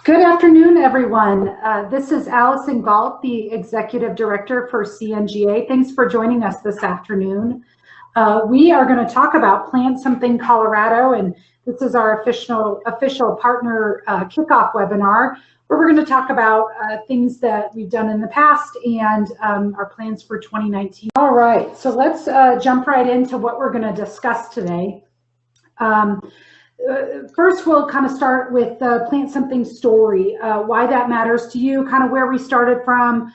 Good afternoon, everyone. This is Allison Galt, the Executive Director for CNGA. Thanks for joining us this afternoon. We are going to talk about Plant Something Colorado, and this is our official partner kickoff webinar, where we're going to talk about things that we've done in the past and our plans for 2019. All right, so let's jump right into what we're going to discuss today. First, we'll kind of start with the Plant Something story, why that matters to you, kind of where we started from,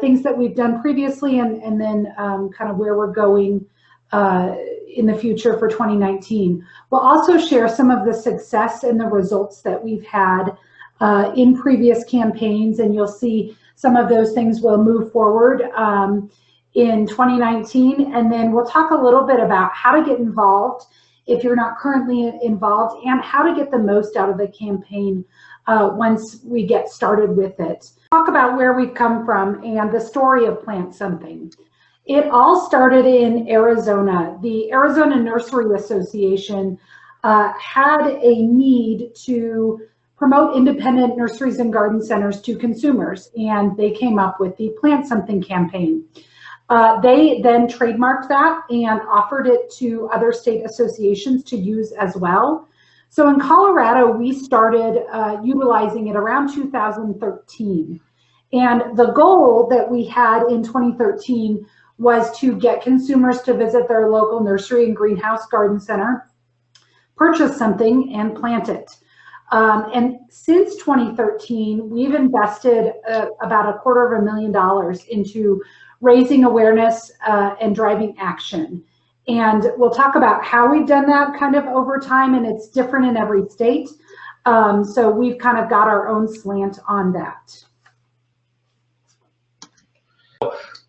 things that we've done previously, and then kind of where we're going in the future for 2019. We'll also share some of the success and the results that we've had in previous campaigns, and you'll see some of those things will move forward in 2019. And then we'll talk a little bit about how to get involved if you're not currently involved, and how to get the most out of the campaign once we get started with it. Talk about where we've come from and the story of Plant Something. It all started in Arizona. The Arizona Nursery Association had a need to promote independent nurseries and garden centers to consumers, and they came up with the Plant Something campaign. They then trademarked that and offered it to other state associations to use as well. So in Colorado, we started utilizing it around 2013. And the goal that we had in 2013 was to get consumers to visit their local nursery and greenhouse garden center, purchase something, and plant it. And since 2013, we've invested about $250,000 into raising awareness and driving action. And we'll talk about how we've done that kind of over time, and it's different in every state. So we've kind of got our own slant on that.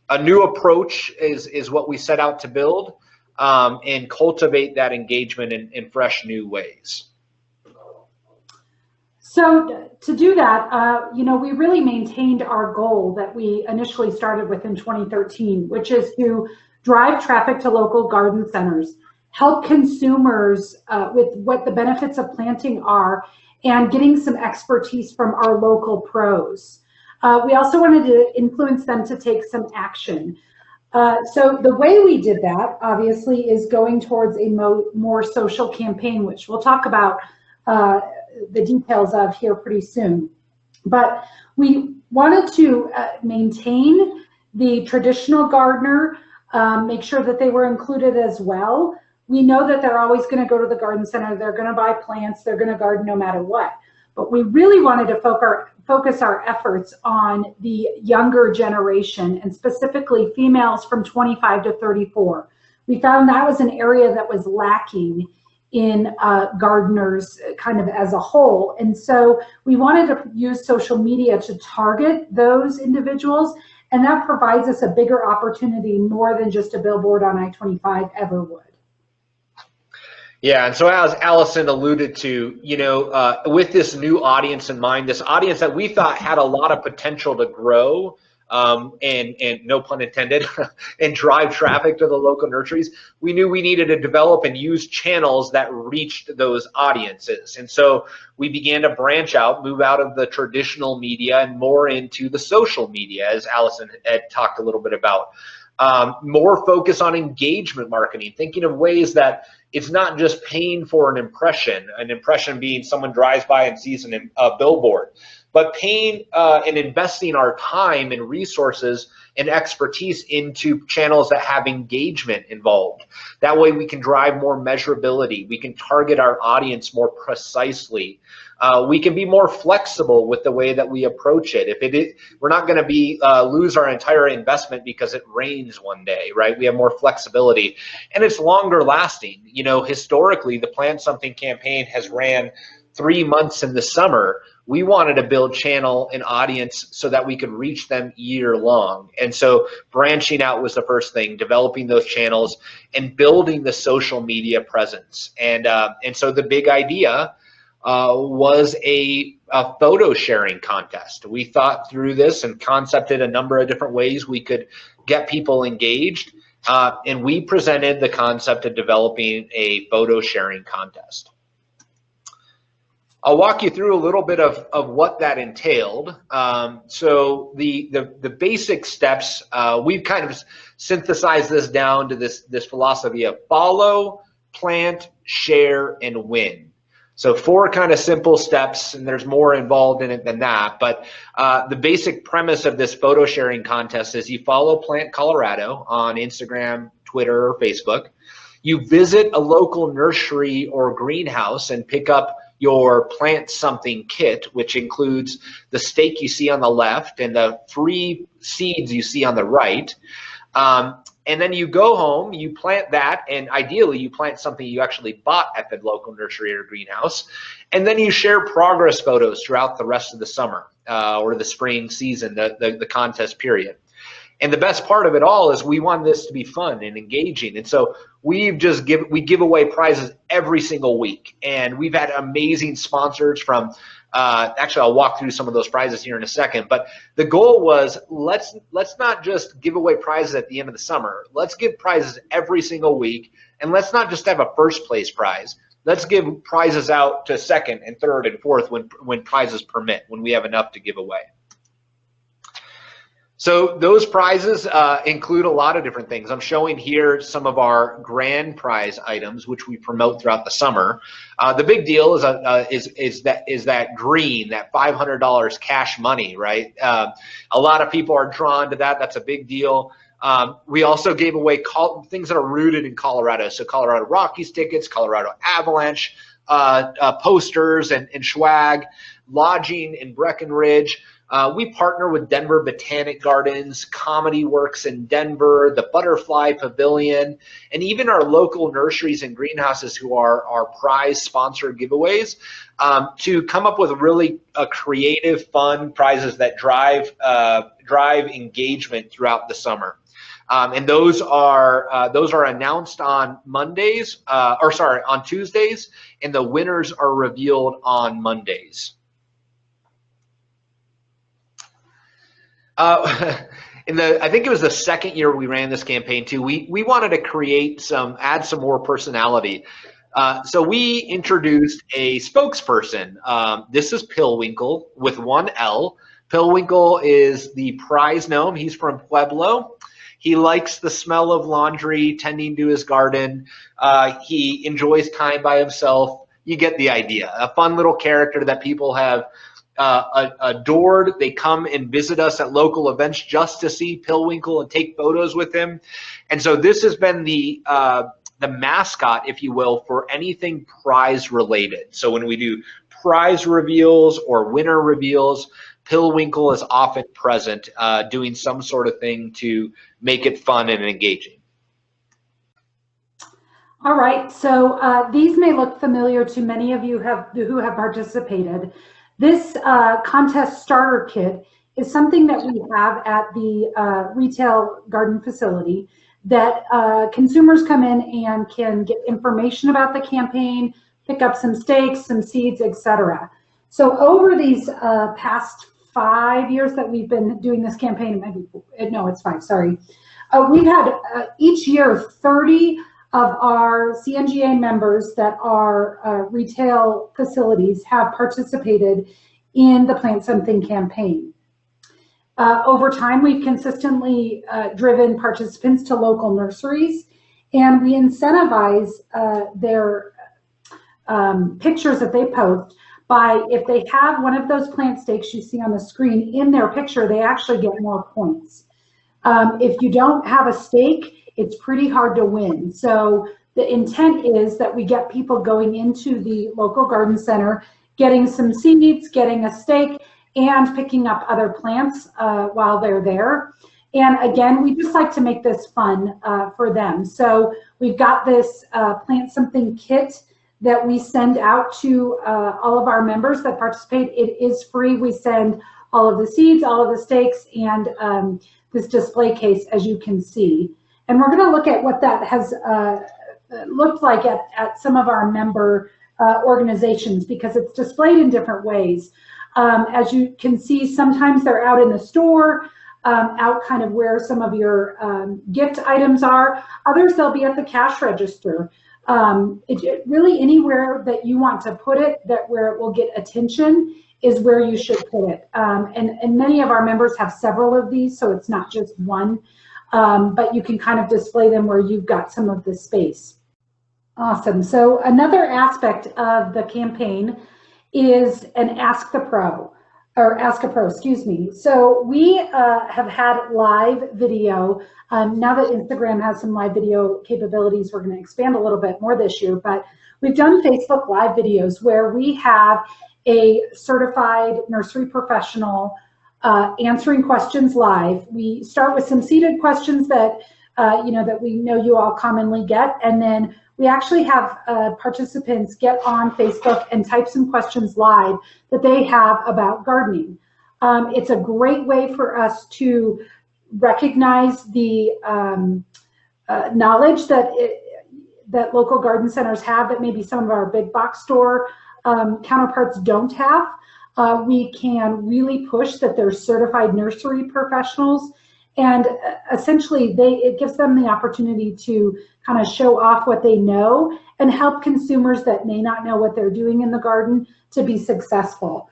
A new approach is what we set out to build and cultivate that engagement in fresh new ways. So to do that, you know, we really maintained our goal that we initially started with in 2013, which is to drive traffic to local garden centers, help consumers with what the benefits of planting are, and getting some expertise from our local pros. We also wanted to influence them to take some action. So the way we did that, obviously, is going towards a more social campaign, which we'll talk about the details of here pretty soon. But we wanted to maintain the traditional gardener, make sure that they were included as well. We know that they're always going to go to the garden center, they're going to buy plants, they're going to garden no matter what. But we really wanted to focus our efforts on the younger generation, and specifically females from 25 to 34. We found that was an area that was lacking in gardeners kind of as a whole. And so we wanted to use social media to target those individuals, and that provides us a bigger opportunity more than just a billboard on I-25 ever would. Yeah, and so as Allison alluded to, you know, with this new audience in mind, this audience that we thought had a lot of potential to grow, and no pun intended, and drive traffic to the local nurseries, we knew we needed to develop and use channels that reached those audiences. And so we began to branch out, move out of the traditional media and more into the social media, as Allison had talked a little bit about. More focus on engagement marketing, thinking of ways that it's not just paying for an impression being someone drives by and sees a billboard, but paying and investing our time and resources and expertise into channels that have engagement involved. That way we can drive more measurability, we can target our audience more precisely. We can be more flexible with the way that we approach it. We're not going to lose our entire investment because it rains one day, right? We have more flexibility, and it's longer lasting. You know, historically, the Plant Something campaign has ran 3 months in the summer. We wanted to build channel and audience so that we could reach them year long. And so branching out was the first thing, developing those channels and building the social media presence. And so the big idea was a photo sharing contest. We thought through this and concepted a number of different ways we could get people engaged. And we presented the concept of developing a photo sharing contest. I'll walk you through a little bit of what that entailed. So the basic steps, we've kind of synthesized this down to this philosophy of follow, plant, share, and win. So 4 kind of simple steps, and there's more involved in it than that. But the basic premise of this photo sharing contest is you follow Plant Colorado on Instagram, Twitter, or Facebook. You visit a local nursery or greenhouse and pick up your Plant Something kit, which includes the stake you see on the left and the free seeds you see on the right. And then you go home, you plant that, and ideally you plant something you actually bought at the local nursery or greenhouse. And then you share progress photos throughout the rest of the summer or the spring season, the contest period. And the best part of it all is we want this to be fun and engaging. And so we give away prizes every single week. And we've had amazing sponsors from, actually I'll walk through some of those prizes here in a second. But the goal was let's not just give away prizes at the end of the summer. Let's give prizes every single week. And let's not just have a first place prize. Let's give prizes out to second and third and fourth when prizes permit, when we have enough to give away. So those prizes include a lot of different things. I'm showing here some of our grand prize items, which we promote throughout the summer. The big deal is that green, that $500 cash money, right? A lot of people are drawn to that. That's a big deal. We also gave away things that are rooted in Colorado. So Colorado Rockies tickets, Colorado Avalanche posters and swag, lodging in Breckenridge. We partner with Denver Botanic Gardens, Comedy Works in Denver, the Butterfly Pavilion, and even our local nurseries and greenhouses who are our prize sponsored giveaways to come up with really creative, fun prizes that drive engagement throughout the summer. And those are announced on Mondays, on Tuesdays, and the winners are revealed on Mondays. I think it was the second year we ran this campaign too. We wanted to add some more personality. So we introduced a spokesperson. This is Pillwinkle with one L. Pillwinkle is the prize gnome. He's from Pueblo. He likes the smell of laundry, tending to his garden. He enjoys time by himself. You get the idea. A fun little character that people have adored. They come and visit us at local events just to see Pillwinkle and take photos with him. And so this has been the mascot, if you will, for anything prize related. So when we do prize reveals or winner reveals, Pillwinkle is often present doing some sort of thing to make it fun and engaging. All right, so these may look familiar to many of you who have participated. This contest starter kit is something that we have at the retail garden facility that consumers come in and can get information about the campaign, pick up some stakes, some seeds, etc. So over these past 5 years that we've been doing this campaign, no, it's 5, sorry. We've had each year 30 of our CNGA members that are retail facilities have participated in the Plant Something campaign. Over time, we've consistently driven participants to local nurseries, and we incentivize their pictures that they post by, if they have one of those plant stakes you see on the screen in their picture, they actually get more points. If you don't have a stake, it's pretty hard to win. So the intent is that we get people going into the local garden center, getting some seeds, getting a stake, and picking up other plants while they're there. And again, we just like to make this fun for them. So we've got this Plant Something kit that we send out to all of our members that participate. It is free. We send all of the seeds, all of the stakes, and this display case, as you can see. And we're going to look at what that has looked like at some of our member organizations, because it's displayed in different ways. As you can see, sometimes they're out in the store, out kind of where some of your gift items are. Others, they'll be at the cash register. Really anywhere that you want to put it, that where it will get attention is where you should put it. And many of our members have several of these, so it's not just one, but you can kind of display them where you've got some of the space. Awesome. So another aspect of the campaign is an Ask the Pro, or Ask a Pro, excuse me. So we have had live video. Now that Instagram has some live video capabilities, we're going to expand a little bit more this year, but we've done Facebook live videos where we have a certified nursery professional answering questions live. We start with some seated questions that that we know you all commonly get, and then we actually have participants get on Facebook and type some questions live that they have about gardening. It's a great way for us to recognize the knowledge that local garden centers have that maybe some of our big box store counterparts don't have. We can really push that they're certified nursery professionals, and essentially it gives them the opportunity to kind of show off what they know and help consumers that may not know what they're doing in the garden to be successful.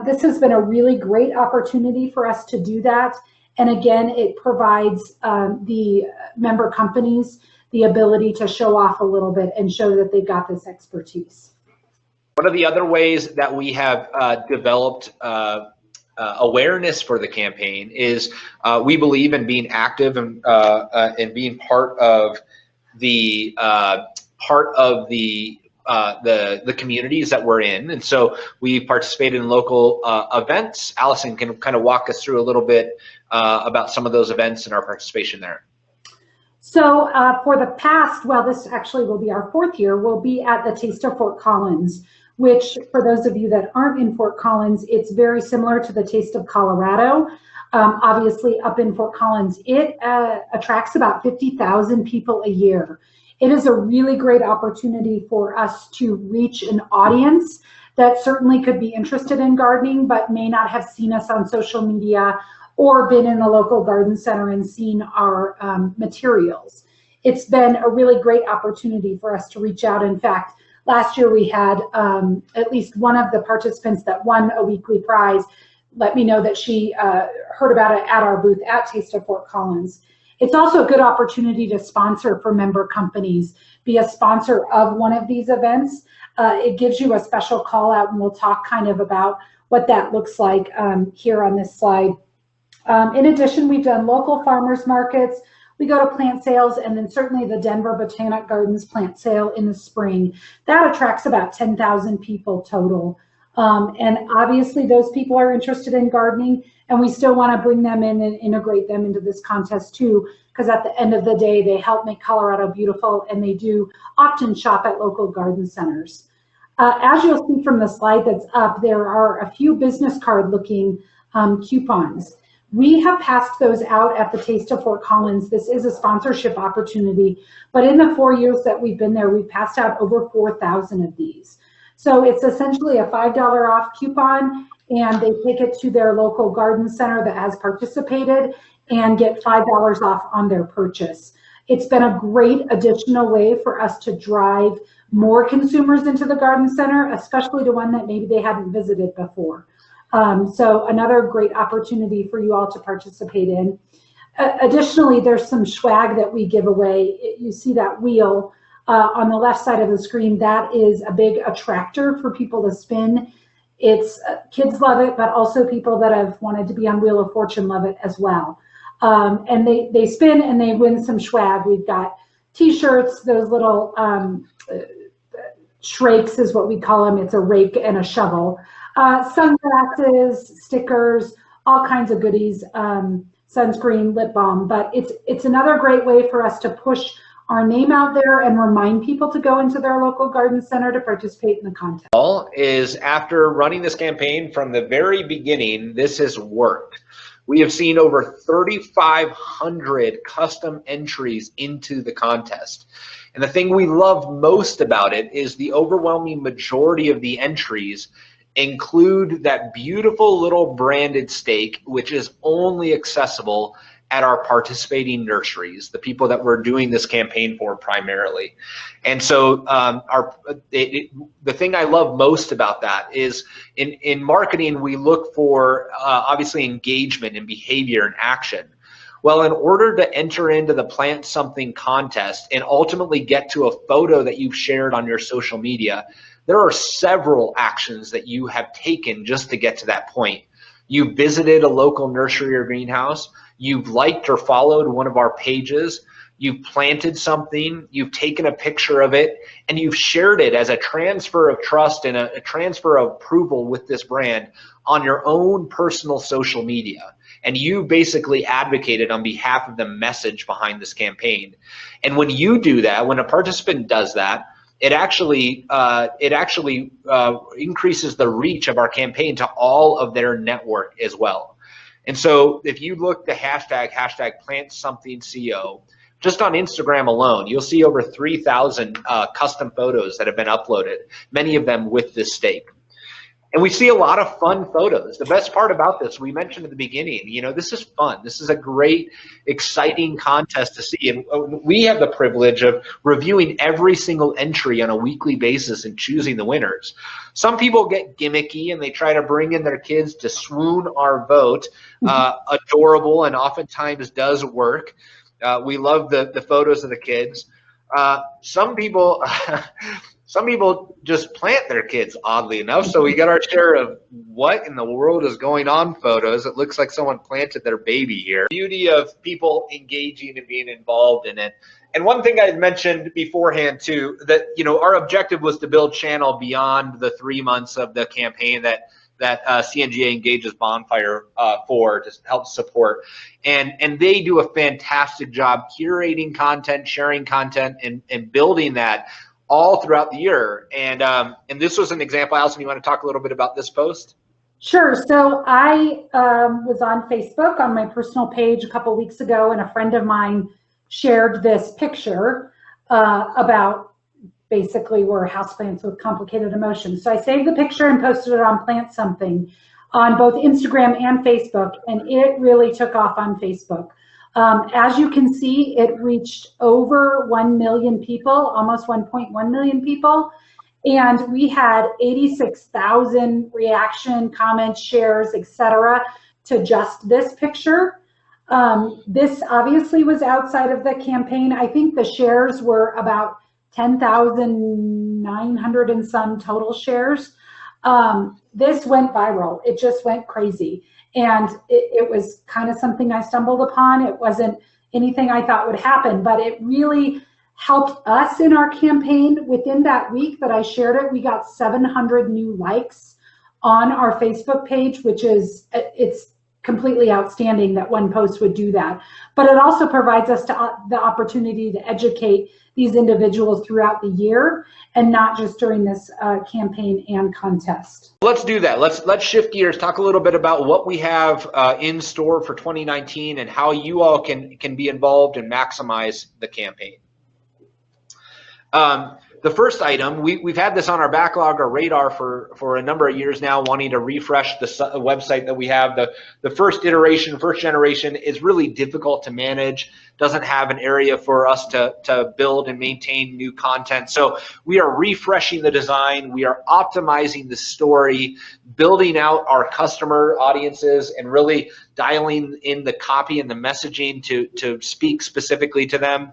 This has been a really great opportunity for us to do that. And again, it provides the member companies the ability to show off a little bit and show that they've got this expertise. One of the other ways that we have developed awareness for the campaign is we believe in being active and being part of the communities that we're in, and so we participate in local events. Allison can kind of walk us through a little bit about some of those events and our participation there. So for the past, well, this actually will be our 4th year, we'll be at the Taste of Fort Collins, which for those of you that aren't in Fort Collins, it's very similar to the Taste of Colorado. Obviously up in Fort Collins, it attracts about 50,000 people a year. It is a really great opportunity for us to reach an audience that certainly could be interested in gardening, but may not have seen us on social media or been in the local garden center and seen our materials. It's been a really great opportunity for us to reach out. In fact, last year we had at least one of the participants that won a weekly prize let me know that she heard about it at our booth at Taste of Fort Collins. It's also a good opportunity to sponsor for member companies, be a sponsor of one of these events. It gives you a special call out, and we'll talk kind of about what that looks like here on this slide. In addition, we've done local farmers markets. We go to plant sales, and then certainly the Denver Botanic Gardens plant sale in the spring. That attracts about 10,000 people total. And obviously those people are interested in gardening, and we still want to bring them in and integrate them into this contest too, because at the end of the day, they help make Colorado beautiful, and they do often shop at local garden centers. As you'll see from the slide that's up, there are a few business card looking coupons. We have passed those out at the Taste of Fort Collins. This is a sponsorship opportunity, but in the 4 years that we've been there, we've passed out over 4,000 of these. So it's essentially a $5 off coupon, and they take it to their local garden center that has participated and get $5 off on their purchase. It's been a great additional way for us to drive more consumers into the garden center, especially to one that maybe they hadn't visited before. So another great opportunity for you all to participate in. Additionally, there's some swag that we give away. You see that wheel on the left side of the screen. That is a big attractor for people to spin. It's kids love it, but also people that have wanted to be on Wheel of Fortune love it as well. And they spin and they win some swag. We've got t-shirts, those little shrakes is what we call them. It's a rake and a shovel. Sunglasses, stickers, all kinds of goodies, sunscreen, lip balm. But it's another great way for us to push our name out there and remind people to go into their local garden center to participate in the contest. Is after running this campaign from the very beginning, this has worked. We have seen over 3,500 custom entries into the contest. And the thing we love most about it is the overwhelming majority of the entries include that beautiful little branded stake, which is only accessible at our participating nurseries, the people that we're doing this campaign for primarily. And so the thing I love most about that is in marketing, we look for obviously engagement and behavior and action. Well, in order to enter into the Plant Something contest and ultimately get to a photo that you've shared on your social media, there are several actions that you have taken just to get to that point. You've visited a local nursery or greenhouse, you've liked or followed one of our pages, you've planted something, you've taken a picture of it, and you've shared it as a transfer of trust and a transfer of approval with this brand on your own personal social media. And you basically advocated on behalf of the message behind this campaign. And when you do that, when a participant does that, it actually increases the reach of our campaign to all of their network as well. And so if you look the hashtag #PlantSomethingCO, just on Instagram alone, you'll see over 3,000 custom photos that have been uploaded, many of them with this stake. And we see a lot of fun photos. The best part about this, we mentioned at the beginning, this is fun. This is a great, exciting contest to see. And we have the privilege of reviewing every single entry on a weekly basis and choosing the winners. Some people get gimmicky and they try to bring in their kids to swoon our vote. Adorable, and oftentimes does work. We love the photos of the kids. Some people just plant their kids, oddly enough. So we got our share of what in the world is going on photos. It looks like someone planted their baby here. Beauty of people engaging and being involved in it. And one thing I mentioned beforehand too, that our objective was to build channel beyond the 3 months of the campaign that CNGA engages Bonfire for to help support, and they do a fantastic job curating content, sharing content, and building that all throughout the year. And this was an example. Allison, you want to talk a little bit about this post? Sure. So I was on Facebook on my personal page a couple weeks ago, and a friend of mine shared this picture about basically we're houseplants with complicated emotions. So I saved the picture and posted it on Plant Something on both Instagram and Facebook, and it really took off on Facebook. As you can see, it reached over 1 million people, almost 1.1 million people. And we had 86,000 reaction, comments, shares, etc. to just this picture. This obviously was outside of the campaign. I think the shares were about 10,900 and some total shares. This went viral. It just went crazy. And it was kind of something I stumbled upon. It wasn't anything I thought would happen, but it really helped us in our campaign. Within that week that I shared it, we got 700 new likes on our Facebook page, which is, it's completely outstanding that one post would do that. But it also provides us the opportunity to educate these individuals throughout the year and not just during this campaign and contest. Let's do that. Let's shift gears, talk a little bit about what we have in store for 2019 and how you all can be involved and maximize the campaign. The first item, we've had this on our backlog or radar for a number of years now, wanting to refresh the website that we have. The first iteration, first generation is really difficult to manage, doesn't have an area for us to build and maintain new content. So we are refreshing the design, we are optimizing the story, building out our customer audiences, and really dialing in the copy and the messaging to speak specifically to them.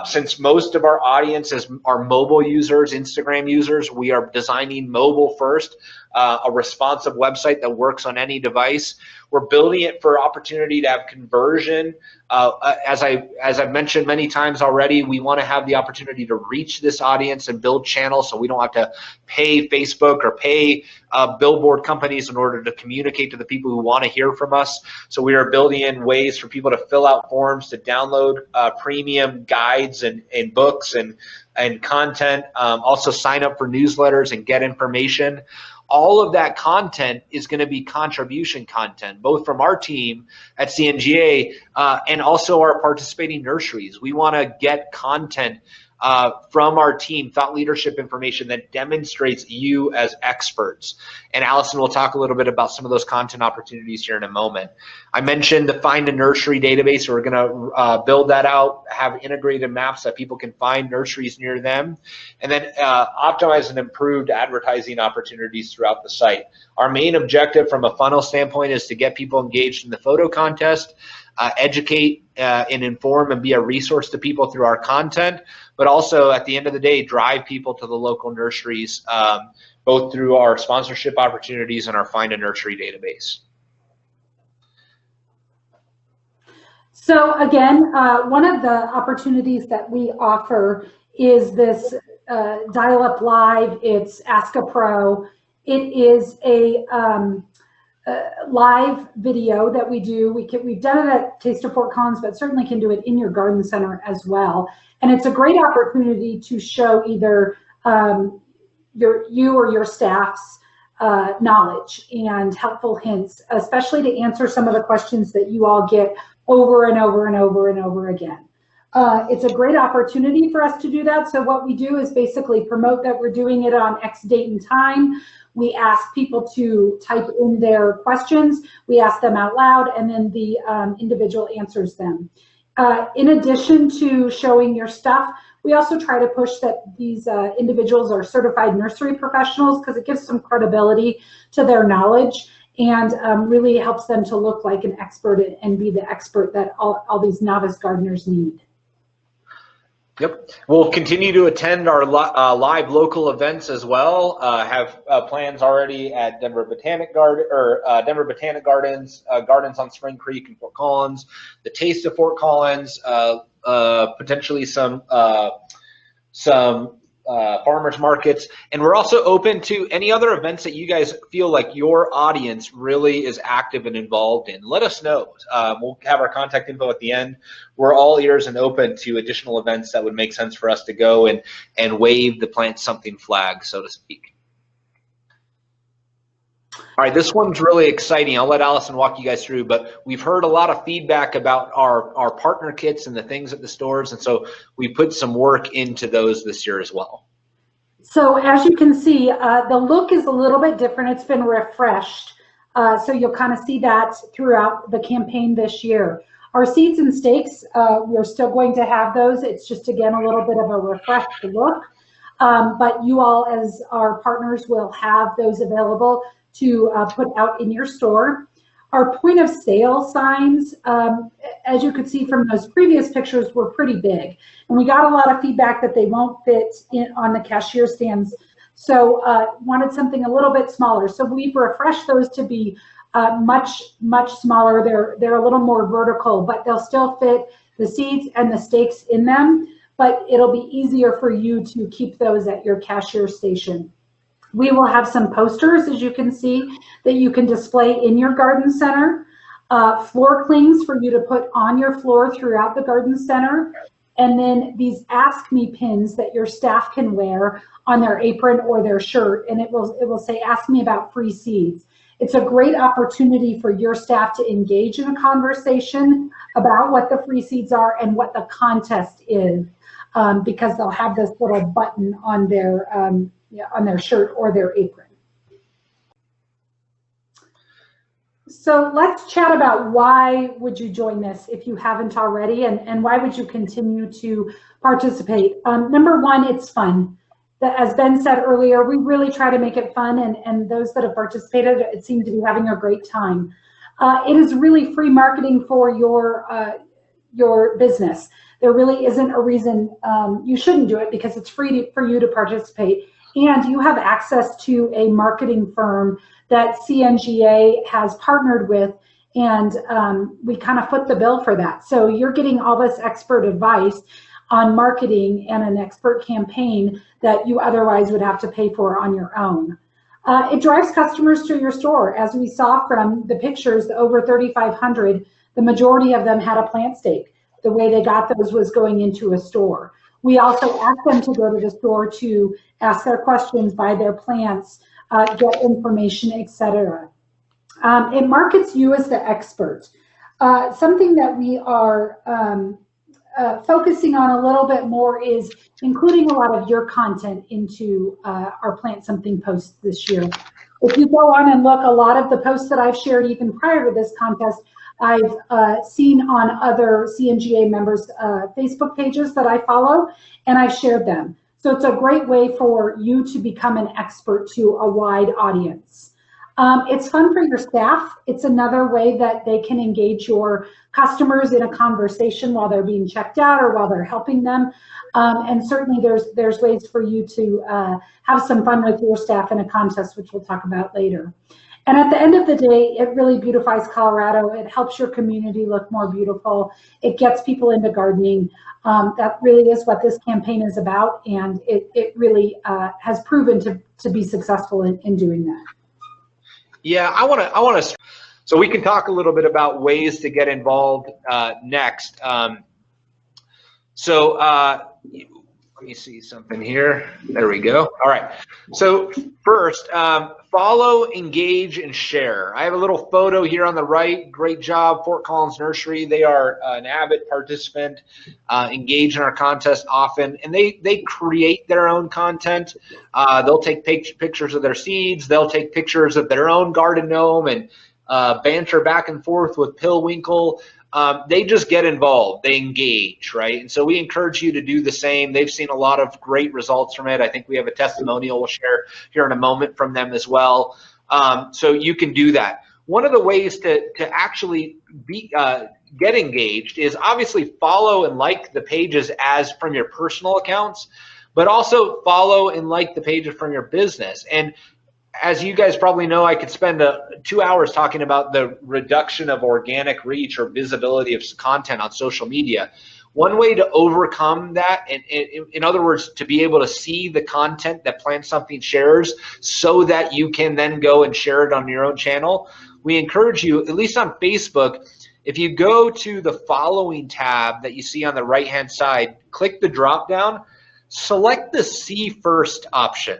Since most of our audiences are mobile users, Instagram users, we are designing mobile first, a responsive website that works on any device. We're building it for opportunity to have conversion. As I've mentioned many times already, we want to have the opportunity to reach this audience and build channels so we don't have to pay Facebook or pay billboard companies in order to communicate to the people who want to hear from us. So we are building in ways for people to fill out forms, to download premium guides and books and content, also sign up for newsletters and get information. All of that content is going to be contribution content, both from our team at CNGA and also our participating nurseries. We want to get content from our team, thought leadership information that demonstrates you as experts. And Allison will talk a little bit about some of those content opportunities here in a moment. I mentioned the Find a Nursery database. We're going to build that out, have integrated maps that people can find nurseries near them, and then optimize and improved advertising opportunities throughout the site. Our main objective from a funnel standpoint is to get people engaged in the photo contest, educate and inform and be a resource to people through our content, but also at the end of the day, drive people to the local nurseries, both through our sponsorship opportunities and our Find a Nursery database. So again, one of the opportunities that we offer is this Dial-Up Live. It's Ask a Pro. It is a live video that we do. We've done it at Taste of Fort Collins, but certainly can do it in your garden center as well. And it's a great opportunity to show either you or your staff's knowledge and helpful hints, especially to answer some of the questions that you all get over and over and over and over again. It's a great opportunity for us to do that. So what we do is basically promote that we're doing it on X date and time. We ask people to type in their questions. We ask them out loud, and then the individual answers them. In addition to showing your stuff, we also try to push that these individuals are certified nursery professionals, because it gives some credibility to their knowledge and really helps them to look like an expert and be the expert that all these novice gardeners need. Yep. We'll continue to attend our live local events as well. Have plans already at Denver Botanic Garden or Denver Botanic Gardens, Gardens on Spring Creek in Fort Collins, the Taste of Fort Collins, potentially some farmers markets, and we're also open to any other events that you guys feel like your audience really is active and involved in. Let us know. We'll have our contact info at the end. We're all ears and open to additional events that would make sense for us to go and wave the Plant Something flag, so to speak. All right, this one's really exciting. I'll let Allison walk you guys through, but we've heard a lot of feedback about our partner kits and the things at the stores, and so we put some work into those this year as well. So as you can see, the look is a little bit different. It's been refreshed. So you'll kind of see that throughout the campaign this year. Our seeds and stakes, we're still going to have those. It's just, again, a little bit of a refreshed look. But you all, as our partners, will have those available to put out in your store. Our point of sale signs, as you could see from those previous pictures, were pretty big. And we got a lot of feedback that they won't fit in on the cashier stands. So wanted something a little bit smaller. So we've refreshed those to be much smaller. They're a little more vertical, but they'll still fit the seeds and the stakes in them. But it'll be easier for you to keep those at your cashier station. We will have some posters, as you can see, that you can display in your garden center, floor clings for you to put on your floor throughout the garden center, and then these Ask Me pins that your staff can wear on their apron or their shirt, and it will say, "Ask me about free seeds." It's a great opportunity for your staff to engage in a conversation about what the free seeds are and what the contest is, because they'll have this little button on their shirt or their apron. So let's chat about why would you join this if you haven't already, and why would you continue to participate? Number one, it's fun. As Ben said earlier, we really try to make it fun, and those that have participated, it seemed to be having a great time. It is really free marketing for your business. There really isn't a reason you shouldn't do it, because it's free for you to participate. And you have access to a marketing firm that CNGA has partnered with, and we kind of foot the bill for that. So you're getting all this expert advice on marketing and an expert campaign that you otherwise would have to pay for on your own. It drives customers to your store. As we saw from the pictures, over 3,500, the majority of them had a plant stake. The way they got those was going into a store. We also ask them to go to the store to ask their questions, buy their plants, get information, etc. It markets you as the expert. Something that we are focusing on a little bit more is including a lot of your content into our Plant Something posts this year. If you go on and look, a lot of the posts that I've shared even prior to this contest, I've seen on other CNGA members' Facebook pages that I follow, and I've shared them. So it's a great way for you to become an expert to a wide audience. It's fun for your staff. It's another way that they can engage your customers in a conversation while they're being checked out or while they're helping them. And certainly there's ways for you to have some fun with your staff in a contest, which we'll talk about later. And at the end of the day, it really beautifies Colorado. It helps your community look more beautiful. It gets people into gardening. That really is what this campaign is about, and it really has proven to be successful in doing that. Yeah, I want to. So we can talk a little bit about ways to get involved next. Let me see something here. There we go. All right. So first, follow, engage, and share. I have a little photo here on the right. Great job, Fort Collins Nursery. They are an avid participant, engage in our contest often, and they create their own content. They'll take pictures of their seeds. They'll take pictures of their own garden gnome and banter back and forth with Pillwinkle. They just get involved, they engage, right? And so we encourage you to do the same. They've seen a lot of great results from it. I think we have a testimonial we'll share here in a moment from them as well. So you can do that. One of the ways to actually get engaged is obviously follow and like the pages as from your personal accounts, but also follow and like the pages from your business. And as you guys probably know, I could spend 2 hours talking about the reduction of organic reach or visibility of content on social media. One way to overcome that, and in other words, to be able to see the content that Plant Something shares so that you can then go and share it on your own channel, we encourage you, at least on Facebook, if you go to the following tab that you see on the right-hand side, click the drop-down, select the See First option.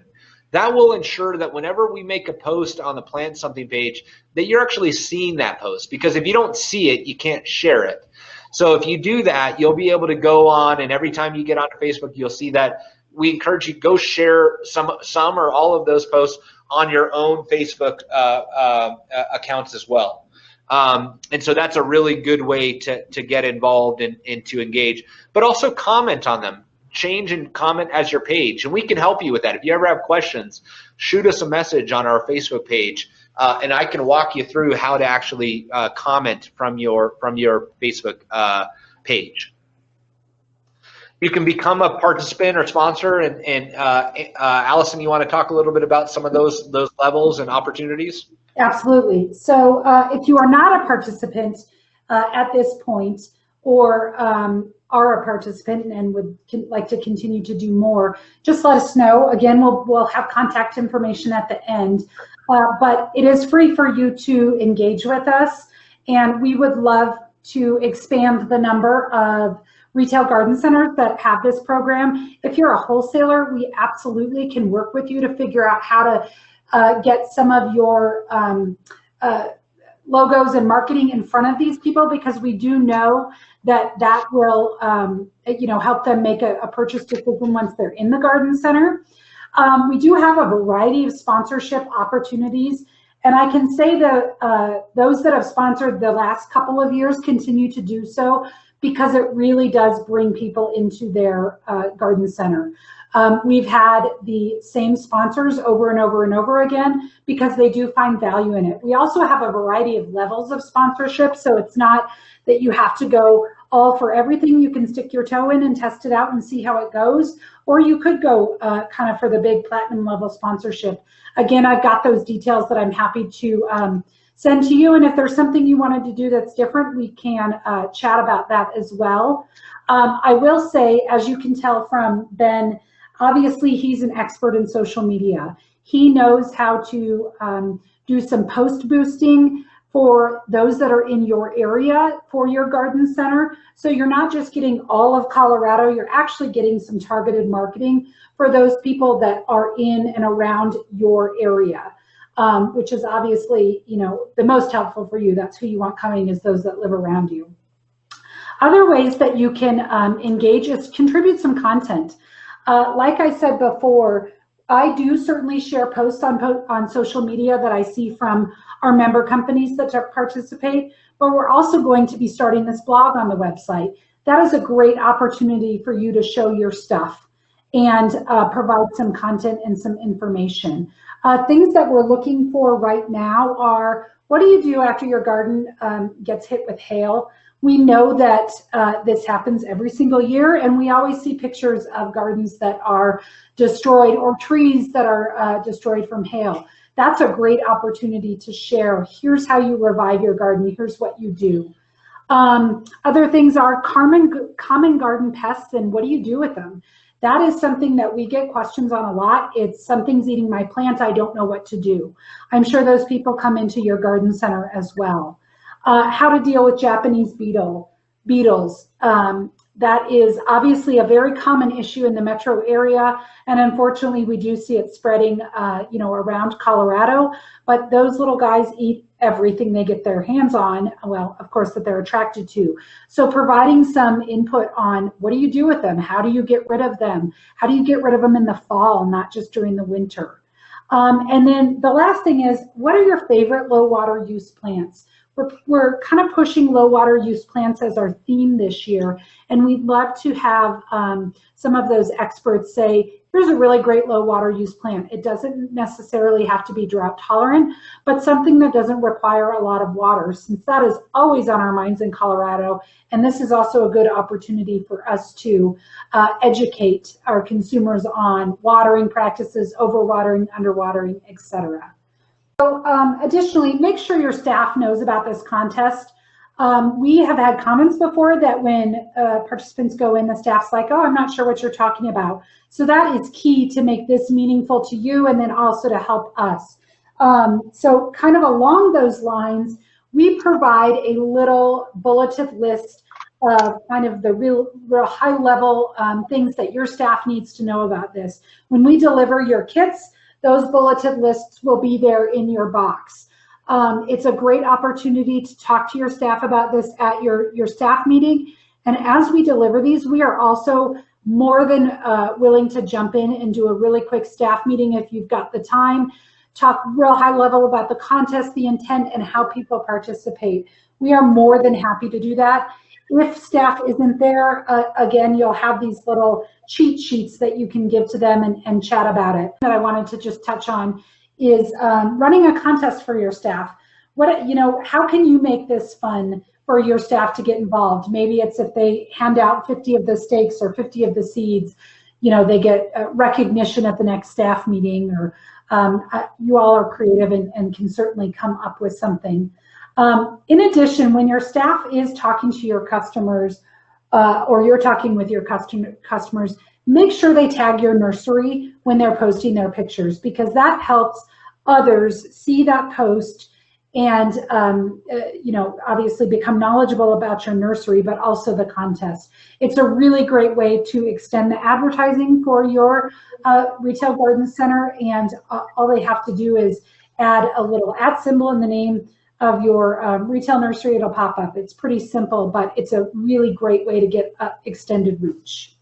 That will ensure that whenever we make a post on the Plant Something page, that you're actually seeing that post. Because if you don't see it, you can't share it. So if you do that, you'll be able to go on, and every time you get onto Facebook, you'll see that. We encourage you to go share some or all of those posts on your own Facebook accounts as well. And so that's a really good way to get involved and to engage. But also comment on them. Change and comment as your page, and we can help you with that. If you ever have questions, shoot us a message on our Facebook page, and I can walk you through how to actually comment from your Facebook page. You can become a participant or sponsor, and Allison, you want to talk a little bit about some of those levels and opportunities? Absolutely. So if you are not a participant at this point, or are a participant and would like to continue to do more, just let us know. Again, we'll have contact information at the end, but it is free for you to engage with us, and we would love to expand the number of retail garden centers that have this program. If you're a wholesaler, we absolutely can work with you to figure out how to get some of your logos and marketing in front of these people, because we do know that will help them make a purchase decision once they're in the garden center. We do have a variety of sponsorship opportunities, and I can say that those that have sponsored the last couple of years continue to do so, because it really does bring people into their garden center. We've had the same sponsors over and over and over again because they do find value in it. We also have a variety of levels of sponsorship, so it's not that you have to go all for everything. You can stick your toe in and test it out and see how it goes, or you could go kind of for the big platinum level sponsorship. Again, I've got those details that I'm happy to send to you, and if there's something you wanted to do that's different, we can chat about that as well. I will say, as you can tell from Ben, obviously he's an expert in social media. He knows how to do some post boosting for those that are in your area for your garden center. So you're not just getting all of Colorado, you're actually getting some targeted marketing for those people that are in and around your area, which is obviously, the most helpful for you. That's who you want coming, is those that live around you. Other ways that you can engage is contribute some content. Like I said before, I do certainly share posts on social media that I see from our member companies that participate, but we're also going to be starting this blog on the website. That is a great opportunity for you to show your stuff and provide some content and some information. Things that we're looking for right now are, what do you do after your garden gets hit with hail? We know that this happens every single year, and we always see pictures of gardens that are destroyed or trees that are destroyed from hail. That's a great opportunity to share. Here's how you revive your garden. Here's what you do. Other things are common garden pests, and what do you do with them? That is something that we get questions on a lot. It's something's eating my plant, I don't know what to do. I'm sure those people come into your garden center as well. How to deal with Japanese beetles. That is obviously a very common issue in the metro area, and unfortunately we do see it spreading around Colorado, but those little guys eat everything they get their hands on, well, of course, that they're attracted to. So providing some input on what do you do with them? How do you get rid of them? How do you get rid of them in the fall, not just during the winter? And then the last thing is, what are your favorite low water use plants? We're kind of pushing low water use plants as our theme this year, and we'd love to have some of those experts say, here's a really great low water use plant. It doesn't necessarily have to be drought tolerant, but something that doesn't require a lot of water, since that is always on our minds in Colorado, and this is also a good opportunity for us to educate our consumers on watering practices, overwatering, underwatering, etc. So additionally, make sure your staff knows about this contest. We have had comments before that when participants go in, the staff's like, oh, I'm not sure what you're talking about. So that is key to make this meaningful to you and then also to help us. So kind of along those lines, we provide a little bulleted list of kind of the real high level things that your staff needs to know about this. When we deliver your kits, those bulleted lists will be there in your box. It's a great opportunity to talk to your staff about this at your staff meeting. And as we deliver these, we are also more than willing to jump in and do a really quick staff meeting if you've got the time, talk real high level about the contest, the intent, and how people participate. We are more than happy to do that. If staff isn't there, again, you'll have these little cheat sheets that you can give to them and chat about it. That I wanted to just touch on is running a contest for your staff. How can you make this fun for your staff to get involved? Maybe it's if they hand out 50 of the stakes or 50 of the seeds, they get recognition at the next staff meeting, or you all are creative and can certainly come up with something. In addition, when your staff is talking to your customers or you're talking with your customers, make sure they tag your nursery when they're posting their pictures, because that helps others see that post and obviously become knowledgeable about your nursery, but also the contest. It's a really great way to extend the advertising for your retail garden center, and all they have to do is add a little @ symbol in the name of your retail nursery. It'll pop up. It's pretty simple, but it's a really great way to get extended reach.